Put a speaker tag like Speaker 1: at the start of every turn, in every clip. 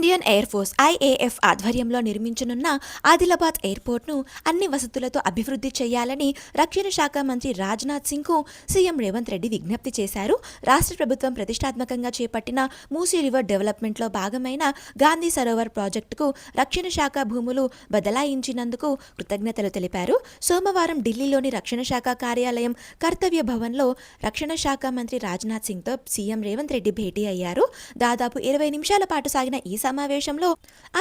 Speaker 1: Indian air force IAF ఆధ్వర్యంలో నిర్మించనున్న ఆదిలాబాద్ ఎయిర్పోర్ట్ను అన్ని వసతులతో అభివృద్ధి చేయాలని రక్షణ శాఖ మంత్రి రాజ్నాథ్ సింగ్కు సీఎం రేవంత్ రెడ్డి విజ్ఞప్తి చేశారు. రాష్ట్ర ప్రభుత్వం ప్రతిష్టాత్మకంగా చేపట్టిన మూసీ రివర్ డెవలప్మెంట్లో భాగమైన గాంధీ సరోవర్ ప్రాజెక్టుకు రక్షణ శాఖ భూములు బదలాయించినందుకు కృతజ్ఞతలు తెలిపారు. సోమవారం ఢిల్లీలోని రక్షణ శాఖ కార్యాలయం కర్తవ్య భవన్లో రక్షణ శాఖ మంత్రి రాజ్నాథ్ సింగ్తో సీఎం రేవంత్ రెడ్డి భేటీ అయ్యారు. దాదాపు 20 నిమిషాల పాటు సాగిన ఈ సమావేశంలో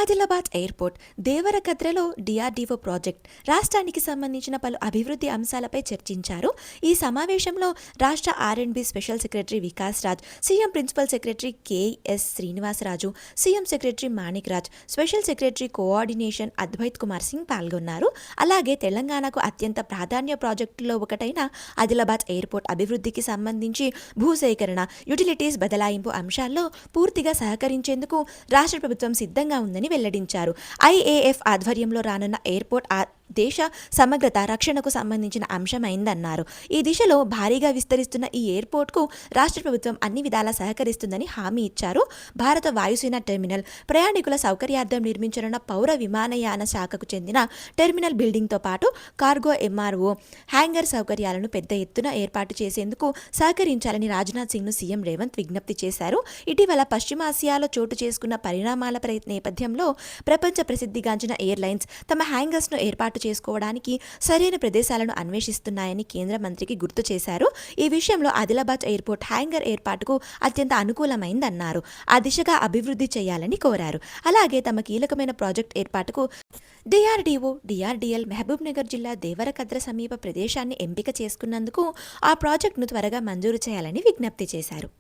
Speaker 1: ఆదిలాబాద్ ఎయిర్పోర్ట్, దేవరకద్రలో డిఆర్డీఓ ప్రాజెక్ట్, రాష్ట్రానికి సంబంధించిన పలు అభివృద్ధి అంశాలపై చర్చించారు. ఈ సమావేశంలో రాష్ట్ర R and B special secretary Vikas Raj, CM principal secretary K S Srinivasaraju, CM secretary Manik Raj, special secretary coordination Advait Kumar Singh పాల్గొన్నారు. అలాగే తెలంగాణకు అత్యంత ప్రాధాన్య ప్రాజెక్టులో ఒకటైన ఆదిలాబాద్ ఎయిర్పోర్ట్ అభివృద్ధికి సంబంధించి భూసేకరణ, యుటిలిటీస్ బదలాయింపు అంశాల్లో పూర్తిగా సహకరించేందుకు రాష్ట్ర ప్రభుత్వం సిద్ధంగా ఉందని వెల్లడించారు. ఐఏఎఫ్ ఆధ్వర్యంలో రానున్న ఎయిర్పోర్ట్ దేశ సమగ్రత, రక్షణకు సంబంధించిన అంశమైందన్నారు. ఈ దిశలో భారీగా విస్తరిస్తున్న ఈ ఎయిర్పోర్ట్కు రాష్ట్ర ప్రభుత్వం అన్ని విధాలా సహకరిస్తుందని హామీ ఇచ్చారు. భారత వాయుసేన టెర్మినల్, ప్రయాణికుల సౌకర్యార్థం నిర్మించనున్న పౌర విమానయాన శాఖకు చెందిన టెర్మినల్ బిల్డింగ్తో పాటు కార్గో ఎంఆర్ఓ, హ్యాంగర్ సౌకర్యాలను పెద్ద ఎత్తున ఏర్పాటు చేసేందుకు సహకరించాలని రాజ్నాథ్ సింగ్ను సీఎం రేవంత్ విజ్ఞప్తి చేశారు. ఇటీవల పశ్చిమాసియాలో చోటు చేసుకున్న పరిణామాల నేపథ్యంలో ప్రపంచ ప్రసిద్ధిగాంచిన ఎయిర్లైన్స్ తమ హ్యాంగర్స్ను ఏర్పాటు చేసుకోవడానికి సరైన ప్రదేశాలను అన్వేషిస్తున్నాయని కేంద్ర మంత్రికి గుర్తు చేశారు. ఈ విషయంలో ఆదిలాబాద్ ఎయిర్పోర్ట్ హ్యాంగర్ ఏర్పాటుకు అత్యంత అనుకూలమైందన్నారు. ఆ దిశగా అభివృద్ధి చేయాలని కోరారు. అలాగే తమ కీలకమైన ప్రాజెక్ట్ ఏర్పాటుకు డిఆర్డీఓ, డిఆర్డీఎల్ మహబూబ్ నగర్ జిల్లా దేవరకద్ర సమీప ప్రదేశాన్ని ఎంపిక చేసుకున్నందుకు ఆ ప్రాజెక్టును త్వరగా మంజూరు చేయాలని విజ్ఞప్తి చేశారు.